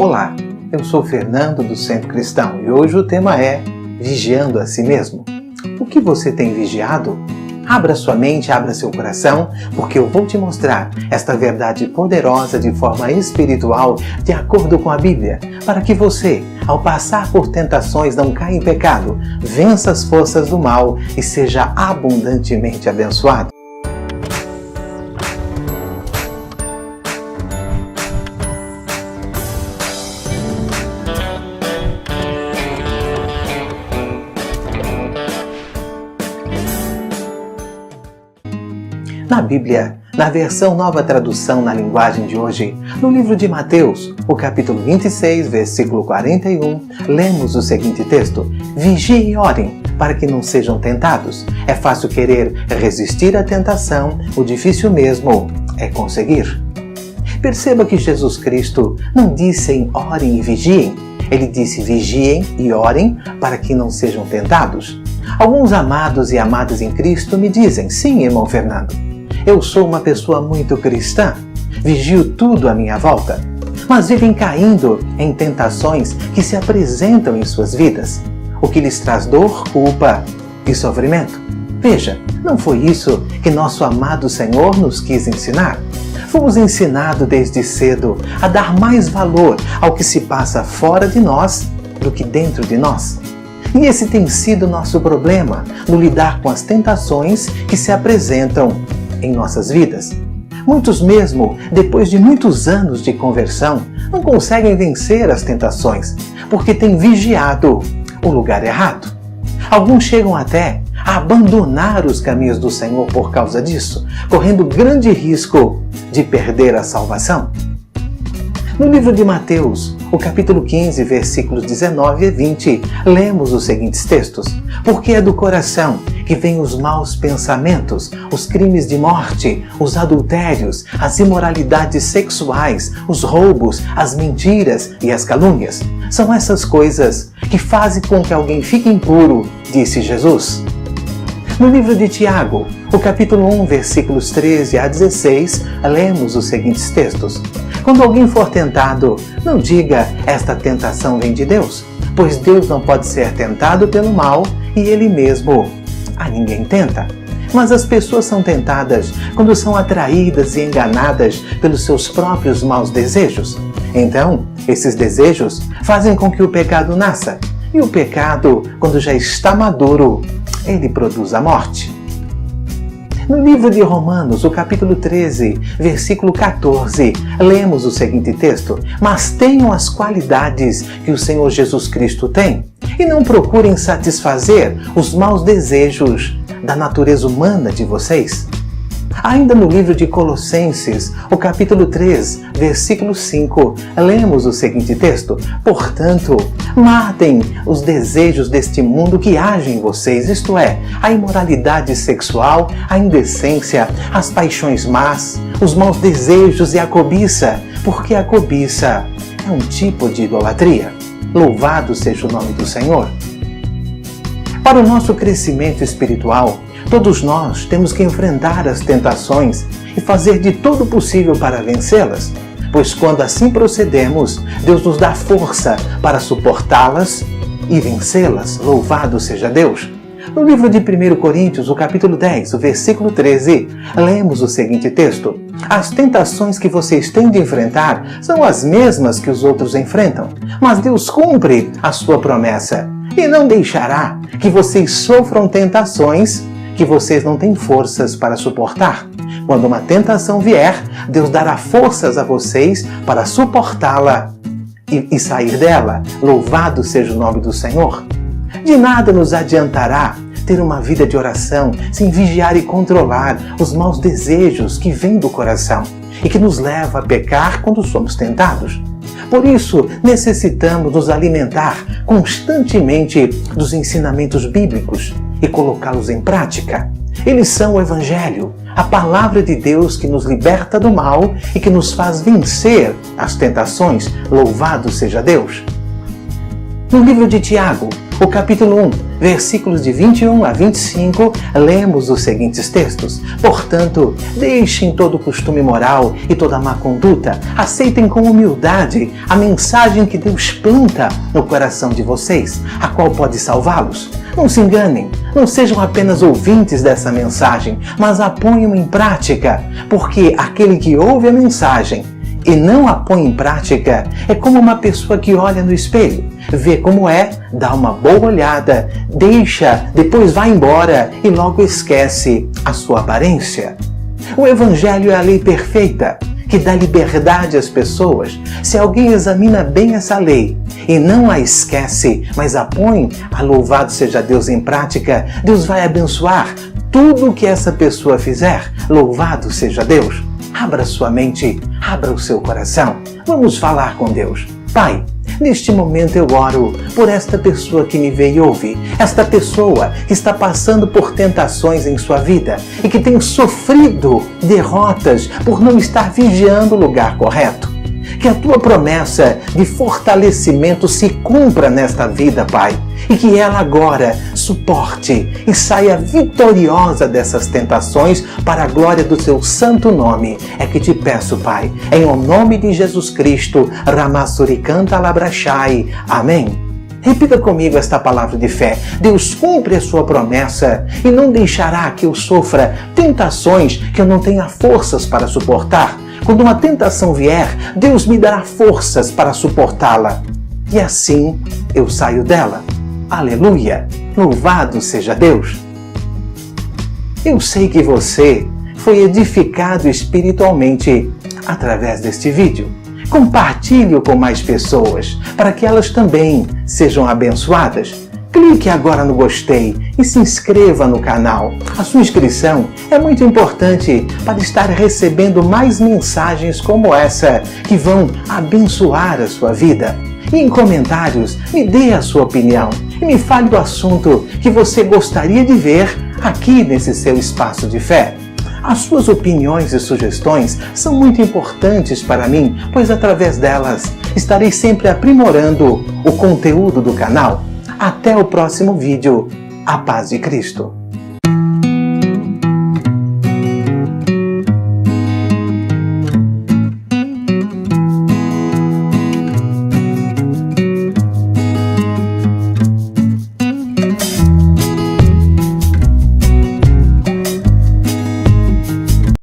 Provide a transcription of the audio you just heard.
Olá, eu sou Fernando do Centro Cristão e hoje o tema é Vigiando a Si Mesmo. O que você tem vigiado? Abra sua mente, abra seu coração, porque eu vou te mostrar esta verdade poderosa de forma espiritual, de acordo com a Bíblia, para que você, ao passar por tentações, não caia em pecado, vença as forças do mal e seja abundantemente abençoado. Na Bíblia, na versão Nova Tradução na linguagem de hoje, no livro de Mateus, o capítulo 26, versículo 41, lemos o seguinte texto: Vigiem e orem, para que não sejam tentados. É fácil querer resistir à tentação, o difícil mesmo é conseguir. Perceba que Jesus Cristo não disse em orem e vigiem, ele disse vigiem e orem para que não sejam tentados. Alguns amados e amadas em Cristo me dizem: sim, irmão Fernando, eu sou uma pessoa muito cristã, vigio tudo à minha volta, mas vivem caindo em tentações que se apresentam em suas vidas, o que lhes traz dor, culpa e sofrimento. Veja, não foi isso que nosso amado Senhor nos quis ensinar. Fomos ensinados desde cedo a dar mais valor ao que se passa fora de nós do que dentro de nós. E esse tem sido o nosso problema no lidar com as tentações que se apresentam em nossas vidas. Muitos mesmo, depois de muitos anos de conversão, não conseguem vencer as tentações, porque têm vigiado o lugar errado. Alguns chegam até a abandonar os caminhos do Senhor por causa disso, correndo grande risco de perder a salvação. No livro de Mateus, o capítulo 15, versículos 19 e 20, lemos os seguintes textos: Porque é do coração que vêm os maus pensamentos, os crimes de morte, os adultérios, as imoralidades sexuais, os roubos, as mentiras e as calúnias. São essas coisas que fazem com que alguém fique impuro, disse Jesus. No livro de Tiago, o capítulo 1, versículos 13 a 16, lemos os seguintes textos: Quando alguém for tentado, não diga, esta tentação vem de Deus, pois Deus não pode ser tentado pelo mal e Ele mesmo a ninguém tenta. Mas as pessoas são tentadas quando são atraídas e enganadas pelos seus próprios maus desejos. Então, esses desejos fazem com que o pecado nasça. E o pecado, quando já está maduro, ele produz a morte. No livro de Romanos, o capítulo 13, versículo 14, lemos o seguinte texto: Mas tenham as qualidades que o Senhor Jesus Cristo tem, e não procurem satisfazer os maus desejos da natureza humana de vocês. Ainda no livro de Colossenses, o capítulo 3, versículo 5, lemos o seguinte texto: Portanto, matem os desejos deste mundo que agem em vocês, isto é, a imoralidade sexual, a indecência, as paixões más, os maus desejos e a cobiça, porque a cobiça é um tipo de idolatria. Louvado seja o nome do Senhor. Para o nosso crescimento espiritual, todos nós temos que enfrentar as tentações e fazer de todo o possível para vencê-las, pois quando assim procedemos, Deus nos dá força para suportá-las e vencê-las. Louvado seja Deus! No livro de 1 Coríntios, o capítulo 10, o versículo 13, lemos o seguinte texto: As tentações que vocês têm de enfrentar são as mesmas que os outros enfrentam, mas Deus cumpre a sua promessa e não deixará que vocês sofram tentações que vocês não têm forças para suportar. Quando uma tentação vier, Deus dará forças a vocês para suportá-la e sair dela. Louvado seja o nome do Senhor! De nada nos adiantará ter uma vida de oração sem vigiar e controlar os maus desejos que vêm do coração e que nos leva a pecar quando somos tentados. Por isso, necessitamos nos alimentar constantemente dos ensinamentos bíblicos e colocá-los em prática. Eles são o Evangelho, a palavra de Deus que nos liberta do mal e que nos faz vencer as tentações. Louvado seja Deus! No livro de Tiago, o capítulo 1, versículos de 21 a 25, lemos os seguintes textos. Portanto, deixem todo o costume moral e toda má conduta, aceitem com humildade a mensagem que Deus planta no coração de vocês, a qual pode salvá-los. Não se enganem, não sejam apenas ouvintes dessa mensagem, mas a ponham em prática, porque aquele que ouve a mensagem e não a põe em prática é como uma pessoa que olha no espelho, vê como é, dá uma boa olhada, deixa, depois vai embora e logo esquece a sua aparência. O Evangelho é a lei perfeita, que dá liberdade às pessoas. Se alguém examina bem essa lei e não a esquece, mas a põe, a louvado seja Deus, em prática, Deus vai abençoar tudo o que essa pessoa fizer. Louvado seja Deus. Abra sua mente, abra o seu coração. Vamos falar com Deus. Pai, neste momento eu oro por esta pessoa que me vê e ouve, esta pessoa que está passando por tentações em sua vida e que tem sofrido derrotas por não estar vigiando o lugar correto. Que a tua promessa de fortalecimento se cumpra nesta vida, Pai, e que ela agora suporte e saia vitoriosa dessas tentações para a glória do teu santo nome. É que te peço, Pai, em o nome de Jesus Cristo, Ramassuricanta Labrachai. Amém. Repita comigo esta palavra de fé. Deus cumpre a sua promessa e não deixará que eu sofra tentações que eu não tenha forças para suportar. Quando uma tentação vier, Deus me dará forças para suportá-la. E assim eu saio dela. Aleluia! Louvado seja Deus! Eu sei que você foi edificado espiritualmente através deste vídeo. Compartilhe-o com mais pessoas, para que elas também sejam abençoadas. Clique agora no gostei e se inscreva no canal. A sua inscrição é muito importante para estar recebendo mais mensagens como essa que vão abençoar a sua vida. E em comentários, me dê a sua opinião e me fale do assunto que você gostaria de ver aqui nesse seu espaço de fé. As suas opiniões e sugestões são muito importantes para mim, pois através delas estarei sempre aprimorando o conteúdo do canal. Até o próximo vídeo. A paz de Cristo.